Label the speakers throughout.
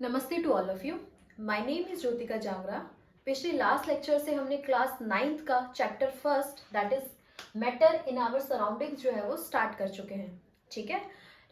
Speaker 1: नमस्ते to all of you. My name is Jyotika Jangra. पिछले last lecture से हमने क्लास 9th का chapter first that is matter in our surroundings जो है वो स्टार्ट कर चुके हैं। ठीक है,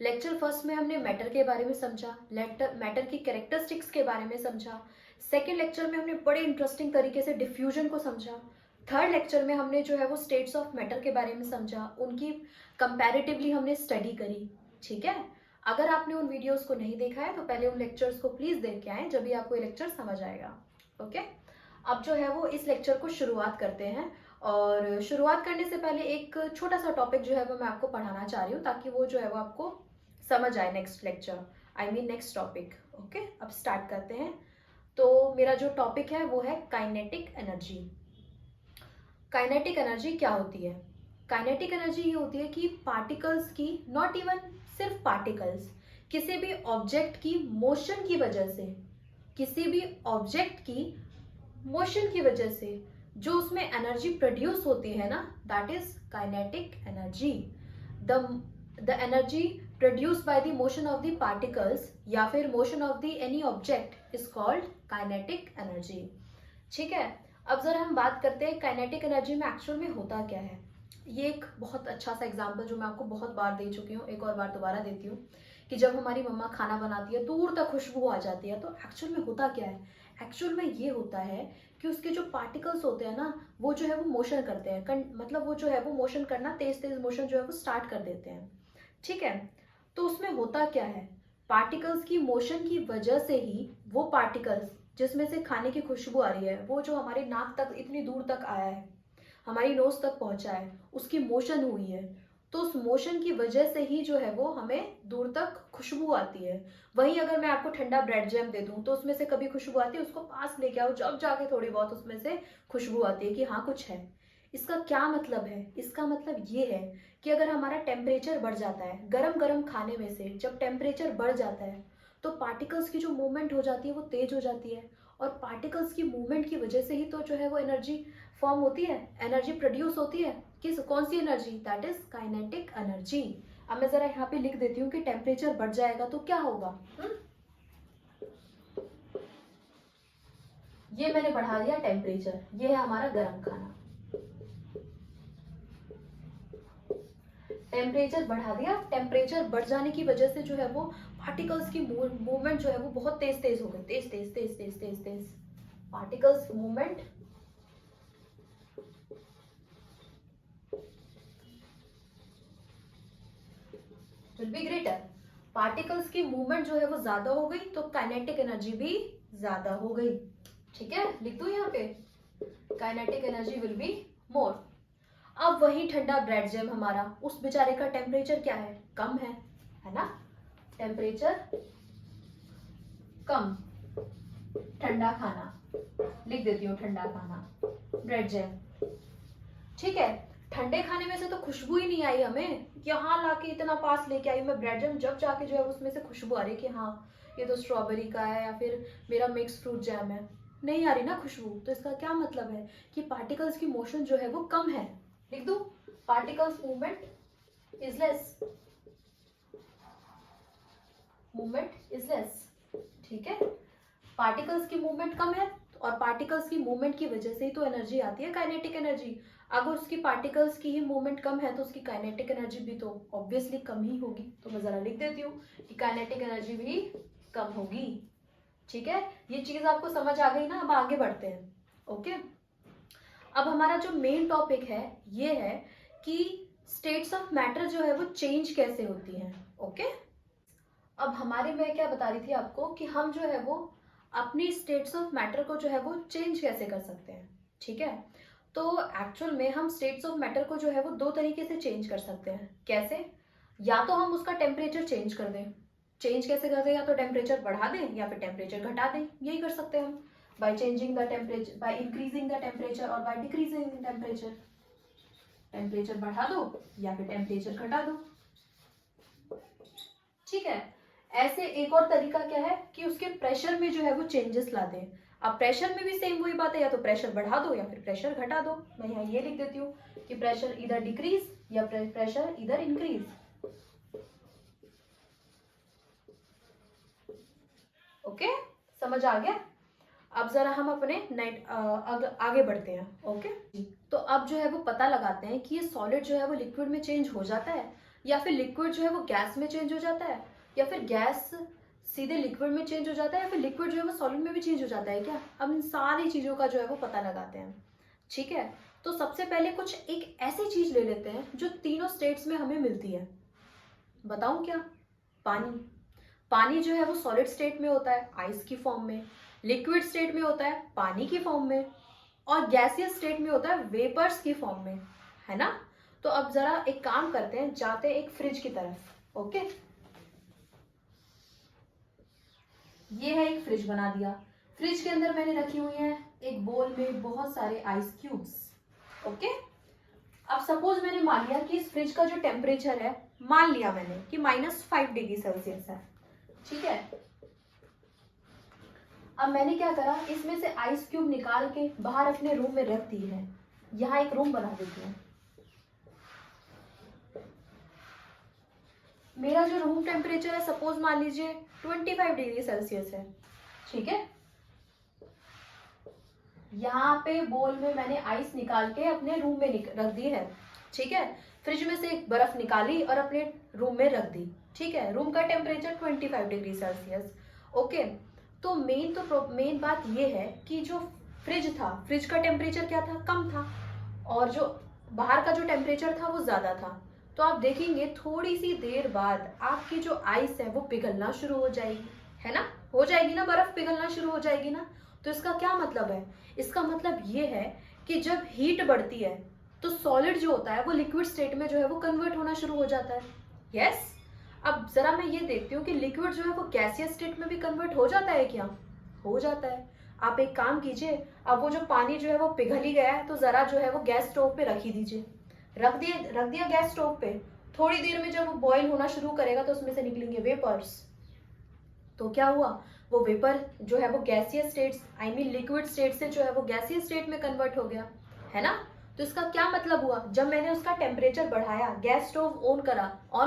Speaker 1: लेक्चर फर्स्ट में हमने मैटर के बारे में समझा, मैटर की कैरेक्टरिस्टिक्स के बारे में समझा। सेकेंड लेक्चर में हमने बड़े इंटरेस्टिंग तरीके से डिफ्यूजन को समझा। थर्ड लेक्चर में हमने जो है वो स्टेट्स ऑफ मैटर के बारे में समझा, उनकी कंपैरेटिवली हमने स्टडी करी। ठीक है, अगर आपने उन वीडियोस को नहीं देखा है तो पहले उन लेक्चर्स को प्लीज देख के आए, जब भी आपको ये लेक्चर समझ आएगा। ओके, अब जो है वो इस लेक्चर को शुरुआत करते हैं। और शुरुआत करने से पहले एक छोटा सा टॉपिक जो है वो मैं आपको पढ़ाना चाह रही हूँ ताकि वो जो है वो आपको समझ आए next lecture, I mean next topic. Okay, अब स्टार्ट करते हैं। तो मेरा जो टॉपिक है वो है काइनेटिक एनर्जी। काइनेटिक एनर्जी क्या होती है? काइनेटिक एनर्जी ये होती है कि पार्टिकल्स की, नॉट इवन सिर्फ पार्टिकल्स, किसी भी ऑब्जेक्ट की मोशन की वजह से, किसी भी ऑब्जेक्ट की मोशन की वजह से जो उसमें एनर्जी प्रोड्यूस होती है ना, that is kinetic energy. The energy produced by the motion of the particles या फिर motion of the any object is called kinetic energy. ठीक है, अब जरा हम बात करते हैं काइनेटिक एनर्जी में एक्चुअल में होता क्या है। ये एक बहुत अच्छा सा एग्जांपल जो मैं आपको बहुत बार दे चुकी हूँ, एक और बार दोबारा देती हूँ कि जब हमारी मम्मा खाना बनाती है दूर तक खुशबू आ जाती है, तो एक्चुअल में होता क्या है? एक्चुअल में ये होता है कि उसके जो पार्टिकल्स होते हैं ना, वो जो है वो मोशन करते हैं, मतलब वो जो है वो मोशन करना, तेज तेज मोशन जो है वो स्टार्ट कर देते हैं। ठीक है, तो उसमें होता क्या है, पार्टिकल्स की मोशन की वजह से ही वो पार्टिकल्स जिसमें से खाने की खुशबू आ रही है, वो जो हमारे नाक तक इतनी दूर तक आया है, हमारी नोज तक पहुंचा है, उसकी मोशन हुई है, तो उस मोशन की वजह से ही जो है वो हमें दूर तक खुशबू आती है। वहीं अगर मैं आपको ठंडा ब्रेड जैम दे दूं तो उसमें से कभी खुशबू आती है? उसको पास लेके आओ, जब जाके थोड़ी बहुत उसमें से खुशबू आती है कि हाँ कुछ है। इसका क्या मतलब है? इसका मतलब ये है कि अगर हमारा टेम्परेचर बढ़ जाता है, गरम गरम खाने में से जब टेम्परेचर बढ़ जाता है तो पार्टिकल्स की जो मूवमेंट हो जाती है वो तेज हो जाती है, और पार्टिकल्स की मूवमेंट की वजह से ही तो जो है वो एनर्जी फॉर्म होती है, एनर्जी प्रोड्यूस होती है। किस, कौन सी energy? That is kinetic energy. अब मैं जरा यहाँ पे लिख देती हूँ कि टेम्परेचर बढ़ जाएगा तो क्या होगा। ये मैंने बढ़ा दिया टेम्परेचर, ये है हमारा गर्म खाना, टेम्परेचर बढ़ा दिया। टेम्परेचर बढ़ जाने की वजह से जो है वो पार्टिकल्स की मूवमेंट जो है वो बहुत तेज तेज हो गई, तेज तेज तेज तेज तेज तेज। Particles movement will be greater. Particles की मूवमेंट जो है वो ज्यादा हो गई तो काइनेटिक एनर्जी भी ज्यादा हो गई। ठीक है, लिख दो यहाँ पे, kinetic energy will be more. अब वही ठंडा ब्रेड जैम हमारा, उस बेचारे का टेम्परेचर क्या है? कम है ना, टेम्परेचर कम। ठंडा खाना लिख देती हूँ, ठंडा खाना ब्रेड जैम। ठीक है, ठंडे खाने में से तो खुशबू ही नहीं आई हमें, यहाँ लाके इतना पास लेके आई मैं ब्रेड जैम, जब जाके जो है उसमें से खुशबू आ रही कि हाँ ये तो स्ट्रॉबेरी का है या फिर मेरा मिक्स फ्रूट जैम है, नहीं आ रही ना खुशबू। तो इसका क्या मतलब है कि पार्टिकल्स की मोशन जो है वो कम है। लिख दो, particles movement is less, movement is less. ठीक है, पार्टिकल्स की मूवमेंट कम है और पार्टिकल्स की मूवमेंट की वजह से ही तो एनर्जी आती है, काइनेटिक एनर्जी। अगर उसकी पार्टिकल्स की ही मूवमेंट कम है तो उसकी काइनेटिक एनर्जी भी तो ऑब्वियसली कम ही होगी। तो मैं जरा लिख देती हूँ कि काइनेटिक एनर्जी भी कम होगी। ठीक है, ये चीज आपको समझ आ गई ना। अब आगे बढ़ते हैं। ओके, अब हमारा जो मेन टॉपिक है ये है कि स्टेट्स ऑफ मैटर जो है वो चेंज कैसे होती हैं। ओके, अब हमारे, मैं क्या बता रही थी आपको कि हम जो है वो अपनी स्टेट्स ऑफ मैटर को जो है वो चेंज कैसे कर सकते हैं। ठीक है, तो एक्चुअल में हम स्टेट्स ऑफ मैटर को जो है वो दो तरीके से चेंज कर सकते हैं। कैसे? या तो हम उसका टेम्परेचर चेंज कर दें। चेंज कैसे कर दें? या तो टेम्परेचर बढ़ा दें या फिर टेम्परेचर घटा दें, यही कर सकते हैं हम, by changing the temperature, by increasing the temperature और by decreasing the temperature. Temperature बढ़ा दो या फिर टेम्परेचर घटा दो। ठीक है, ऐसे एक और तरीका क्या है कि उसके प्रेशर में जो है वो चेंजेस ला दें। अब प्रेशर में भी सेम वही बात है, या तो प्रेशर बढ़ा दो या फिर प्रेशर घटा दो। मैं यहाँ ये लिख देती हूँ कि प्रेशर इधर डिक्रीज या प्रेशर इधर इंक्रीज। ओके, समझ आ गया? अब जरा हम अपने आगे बढ़ते हैं। ओके, तो अब जो है वो पता लगाते हैं कि ये सॉलिड जो है वो लिक्विड में चेंज हो जाता है, या फिर लिक्विड जो है वो गैस में चेंज हो जाता है, या फिर गैस सीधे लिक्विड में चेंज हो जाता है, या फिर लिक्विड जो है वो सॉलिड में भी चेंज हो जाता है क्या। अब इन सारी चीजों का जो है वो पता लगाते हैं। ठीक है, तो सबसे पहले कुछ एक ऐसी चीज ले लेते हैं जो तीनों स्टेट्स में हमें मिलती है। बताऊं क्या? पानी। पानी जो है वो सॉलिड स्टेट में होता है आइस की फॉर्म में, लिक्विड स्टेट में होता है पानी की फॉर्म में, और गैसियस स्टेट में होता है वेपर्स की फॉर्म में, है ना। तो अब जरा एक काम करते हैं, जाते हैं एक फ्रिज की तरफ। ओके, ये है एक फ्रिज बना दिया। फ्रिज के अंदर मैंने रखी हुई है एक बोल में बहुत सारे आइस क्यूब्स। ओके, अब सपोज मैंने मान लिया कि इस फ्रिज का जो टेम्परेचर है, मान लिया मैंने कि -5 डिग्री सेल्सियस है। ठीक है, अब मैंने क्या करा, इसमें से आइस क्यूब निकाल के बाहर अपने रूम में रख दी है। यहाँ एक रूम बना देती हूँ। मेरा जो रूम टेम्परेचर है सपोज मान लीजिए 25 डिग्री सेल्सियस है। ठीक है, यहाँ पे बोल में मैंने आइस निकाल के अपने रूम में रख दी है। ठीक है, फ्रिज में से एक बर्फ निकाली और अपने रूम में रख दी। ठीक है, रूम का टेम्परेचर 25 डिग्री सेल्सियस। ओके, तो मेन बात ये है कि जो फ्रिज था, फ्रिज का टेम्परेचर क्या था, कम था, और जो बाहर का जो टेम्परेचर था वो ज्यादा था। तो आप देखेंगे थोड़ी सी देर बाद आपकी जो आइस है वो पिघलना शुरू हो जाएगी, है ना, हो जाएगी ना, बर्फ पिघलना शुरू हो जाएगी ना। तो इसका क्या मतलब है? इसका मतलब ये है कि जब हीट बढ़ती है तो सॉलिड जो होता है वो लिक्विड स्टेट में जो है वो कन्वर्ट होना शुरू हो जाता है। यस, अब जरा मैं ये देखती हूँ कि लिक्विड जो है वो गैसियस स्टेट में भी कन्वर्ट हो जाता है क्या? हो जाता है। आप एक काम कीजिए, अब वो जो पानी जो है वो पिघल ही गया है, तो जरा जो है वो गैस स्टोव पे रख ही दीजिए। रख दिया गैस स्टोव पे। थोड़ी देर में जब वो बॉईल होना शुरू करेगा तो उसमें से निकलेंगे वेपर्स। तो क्या हुआ, वो वेपर जो है वो gaseous state, I mean liquid state से जो है वो गैसियस स्टेट में कन्वर्ट हो गया, है ना। तो इसका क्या मतलब हुआ, जब मैंने उसका टेम्परेचर बढ़ाया, गैस स्टोव ऑन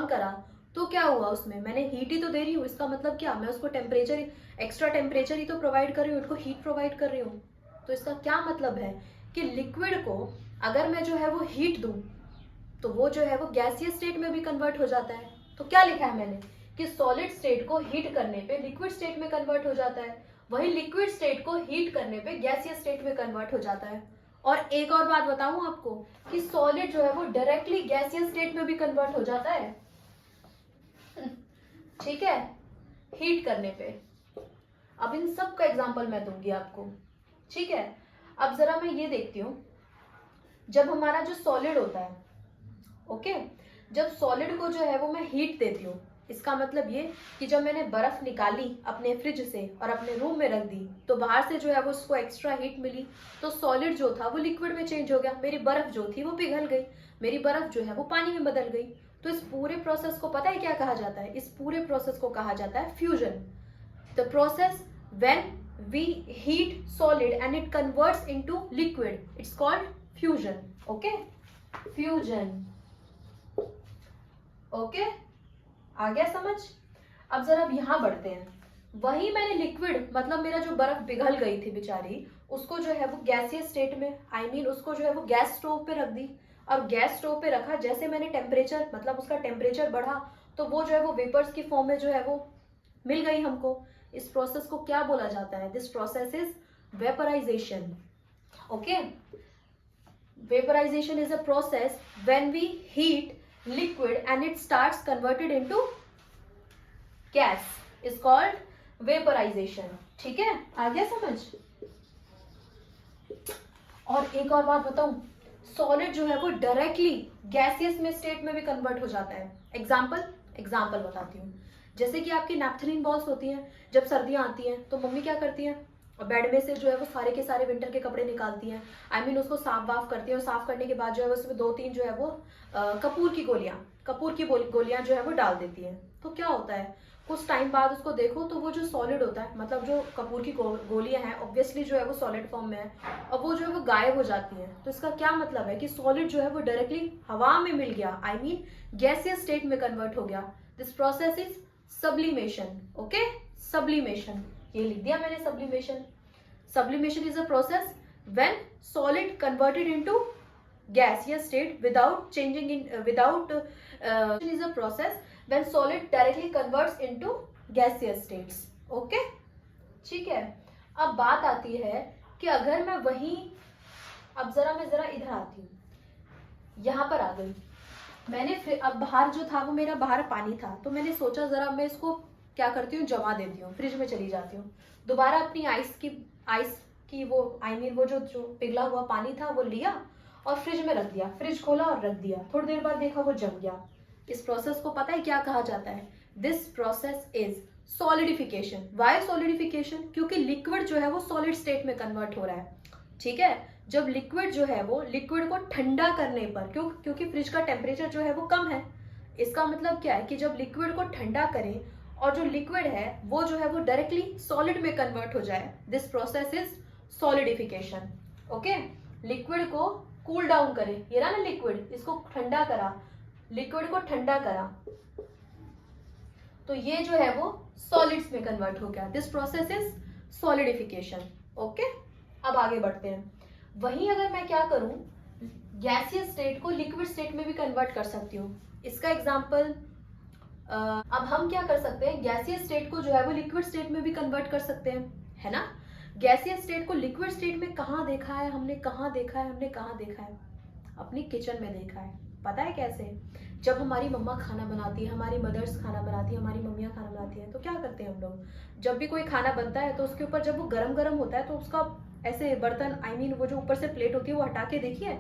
Speaker 1: करा, तो क्या हुआ, उसमें मैंने हीट ही तो दे रही हूँ। इसका मतलब क्या, मैं उसको टेम्परेचर, एक्स्ट्रा टेम्परेचर ही तो प्रोवाइड कर रही हूँ, उसको हीट प्रोवाइड कर रही हूँ। तो इसका क्या मतलब है कि लिक्विड को अगर मैं जो है वो हीट दूं तो वो जो है वो गैसियस स्टेट में भी कन्वर्ट हो जाता है। तो क्या लिखा है मैंने कि सॉलिड स्टेट को हीट करने पे लिक्विड स्टेट में कन्वर्ट हो जाता है, वही लिक्विड स्टेट को हीट करने पे गैसियस स्टेट में कन्वर्ट हो जाता है। और एक और बात बताऊं आपको कि सॉलिड जो है वो डायरेक्टली गैसियस स्टेट में भी कन्वर्ट हो जाता है। ठीक है, हीट करने पे। अब इन सब का एग्जांपल मैं दूंगी आपको। ठीक है, अब जरा मैं ये देखती हूँ, जब हमारा जो सॉलिड होता है, ओके, जब सॉलिड को जो है वो मैं हीट देती हूँ, इसका मतलब ये कि जब मैंने बर्फ निकाली अपने फ्रिज से और अपने रूम में रख दी, तो बाहर से जो है वो उसको एक्स्ट्रा हीट मिली, तो सॉलिड जो था वो लिक्विड में चेंज हो गया, मेरी बर्फ जो थी वो पिघल गई, मेरी बर्फ जो है वो पानी में बदल गई। तो इस पूरे प्रोसेस को पता है क्या कहा जाता है? इस पूरे प्रोसेस को कहा जाता है fusion. The process when we heat solid and it converts into liquid, it's called fusion. Okay, fusion. Okay, आ गया समझ? अब जरा अब यहां बढ़ते हैं। वही मैंने लिक्विड, मतलब मेरा जो बर्फ पिघल गई थी बेचारी, उसको जो है वो गैसियस स्टेट में, आई मीन उसको जो है वो गैस स्टोव पे रख दी। और गैस स्टोव पे रखा, जैसे मैंने टेम्परेचर, मतलब उसका टेम्परेचर बढ़ा, तो वो जो है वो वेपर्स की फॉर्म में जो है वो मिल गई हमको। इस प्रोसेस को क्या बोला जाता है? This process is vaporization. Okay, vaporization is a process when we heat liquid and it starts converted into gas is called vaporization। ठीक है, आ गया समझ? और एक और बात बताऊं, सॉलिड जो है वो डायरेक्टली गैसियस में स्टेट में भी कन्वर्ट हो जाता है। एग्जाम्पल बताती हूँ। जैसे कि आपकी नैप्थलीन बॉल्स होती हैं, जब सर्दियां आती हैं तो मम्मी क्या करती हैं, बेड में से जो है वो सारे के सारे विंटर के कपड़े निकालती हैं, आई मीन उसको साफ वाफ करती हैं, और साफ करने के बाद जो है उसमें 2-3 जो है वो कपूर की गोलियां जो है वो डाल देती हैं। तो क्या होता है, कुछ टाइम बाद उसको देखो तो वो जो सॉलिड होता है, मतलब जो कपूर की गोलियां हैं, ऑब्वियसली जो है वो सॉलिड फॉर्म में है, और वो जो है वो गायब हो जाती हैं। तो इसका क्या मतलब है कि सॉलिड जो है वो डायरेक्टली हवा में मिल गया, आई मीन गैसियस स्टेट में कन्वर्ट हो गया। This process is sublimation. Okay, sublimation. ये लिख दिया मैंने sublimation. Sublimation is a process when solid converted into gaseous state without changing in is a process when solid directly converts into gaseous states. Okay, ठीक है. अब बात आती है कि अगर मैं वही, अब मैं जरा इधर आती हूँ, यहाँ पर आ गई मैंने. अब बाहर जो था वो मेरा बाहर पानी था, तो मैंने सोचा जरा मैं इसको क्या करती हूँ, जमा देती हूँ, फ्रिज में चली जाती हूँ. दोबारा अपनी आइस की वो वो जो पिघला हुआ पानी था वो लिया और फ्रिज में रख दिया. फ्रिज खोला और रख दिया. थोड़ी देर बाद देखा वो जम गया. इस प्रोसेस को पता है क्या कहा जाता है? This process is solidification. Why solidification? क्योंकि लिक्विड जो है वो सॉलिड स्टेट में कन्वर्ट हो रहा है. ठीक है. जब लिक्विड जो है वो लिक्विड को ठंडा करने पर, क्योंकि फ्रिज का टेम्परेचर जो है वो कम है, इसका मतलब क्या है कि जब लिक्विड को ठंडा करें और जो लिक्विड है वो जो है वो डायरेक्टली सॉलिड में कन्वर्ट हो जाए, this process is solidification. Okay. Liquid को कूल डाउन करें, ये रहा ना लिक्विड, इसको ठंडा करा, लिक्विड को ठंडा करा, तो ये जो है वो सॉलिड्स में कन्वर्ट हो गया. This process is solidification. Okay. अब आगे बढ़ते हैं. वहीं अगर मैं क्या करूं, गैसियस स्टेट को लिक्विड स्टेट में भी कन्वर्ट कर सकती हूँ. इसका एग्जांपल, अब हम क्या कर सकते हैं, गैसियस स्टेट को जो है वो लिक्विड स्टेट में भी कन्वर्ट कर सकते हैं, है ना. गैसियस स्टेट को लिक्विड स्टेट में कहाँ देखा है हमने, कहाँ देखा है? अपनी किचन में देखा है. पता है कैसे? जब हमारी मम्मा खाना बनाती है, हमारी मदर्स खाना बनाती है, हमारी मम्मियाँ खाना बनाती है, तो क्या करते हैं हम लोग, जब भी कोई खाना बनता है तो उसके ऊपर जब वो गरम गरम होता है तो उसका ऐसे बर्तन वो जो ऊपर से प्लेट होती है वो हटा के देखिए,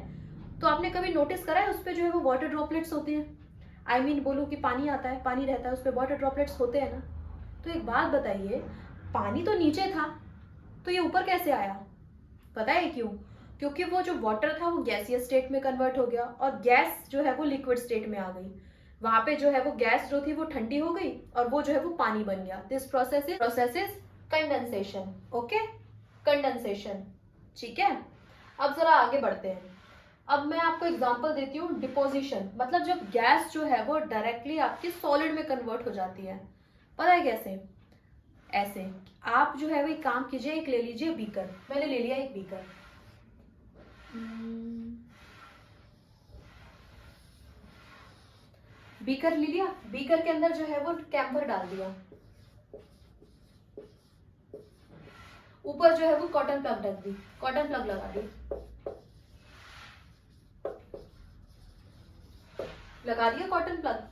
Speaker 1: तो आपने कभी नोटिस करा है उस पर जो है वो वाटर ड्रॉपलेट्स होते हैं. बोलो कि पानी आता है, पानी रहता है, उस पर वाटर ड्रॉपलेट्स होते हैं ना. तो एक बात बताइए, पानी तो नीचे था तो ये ऊपर कैसे आया? पता है क्यों? क्योंकि वो जो वाटर था वो गैसियस स्टेट में कन्वर्ट हो गया और गैस जो है वो लिक्विड स्टेट में आ गई. वहां पे जो है वो गैस जो थी वो ठंडी हो गई और वो जो है वो पानी बन गया. This process is condensation. Okay, condensation. ठीक है. अब जरा आगे बढ़ते हैं. अब मैं आपको एग्जांपल देती हूँ, डिपोजिशन. मतलब जब गैस जो है वो डायरेक्टली आपकी सॉलिड में कन्वर्ट हो जाती है. पता है कैसे? ऐसे आप जो है वो एक काम कीजिए, एक ले लीजिए बीकर. मैंने ले लिया एक बीकर. बीकर ले लिया. बीकर के अंदर जो है वो कैम्फर डाल दिया. ऊपर जो है वो कॉटन प्लग रख दी, कॉटन प्लग लगा दी, लगा दिया कॉटन प्लग.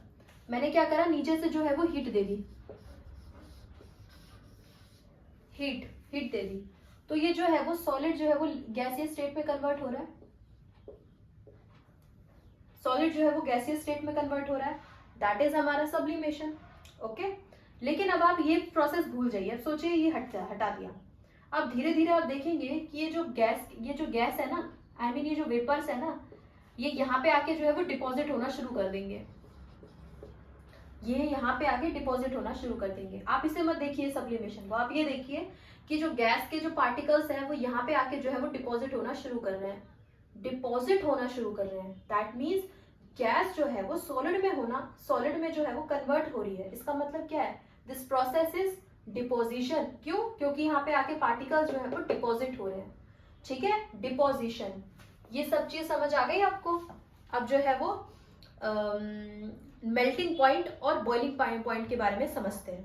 Speaker 1: मैंने क्या करा, नीचे से जो है वो हीट दे दी, हीट दे दी. तो ये जो है वो सॉलिड जो है वो गैसियस स्टेट में कन्वर्ट हो रहा है. सॉलिड जो है वो गैसियस स्टेट में कन्वर्ट हो रहा है. दैट इज हमारा सब्लिमेशन. ओके. लेकिन अब आप ये प्रोसेस भूल जाइए. अब सोचिए ये हटा दिया. अब धीरे धीरे आप देखेंगे कि ये जो गैस है ना, ये जो वेपर्स है ना, ये यहाँ पे आके जो है वो डिपॉजिट होना शुरू कर देंगे. ये यहाँ पे आके डिपॉजिट होना शुरू कर देंगे. आप इसे मत देखिए सब्लिमेशन को, आप ये देखिए कि जो गैस के जो पार्टिकल्स हैं वो यहाँ पे आके जो है वो डिपॉजिट होना शुरू कर रहे हैं. दैट मीन्स गैस जो है वो सॉलिड में जो है वो कन्वर्ट हो रही है. इसका मतलब क्या है? This process is deposition. क्यों? क्योंकि यहाँ पे आके पार्टिकल्स जो है वो डिपॉजिट हो रहे हैं. ठीक है, डिपोजिशन. ये सब चीज समझ आ गई आपको? अब जो है वो मेल्टिंग पॉइंट और बॉइलिंग पॉइंट के बारे में समझते हैं.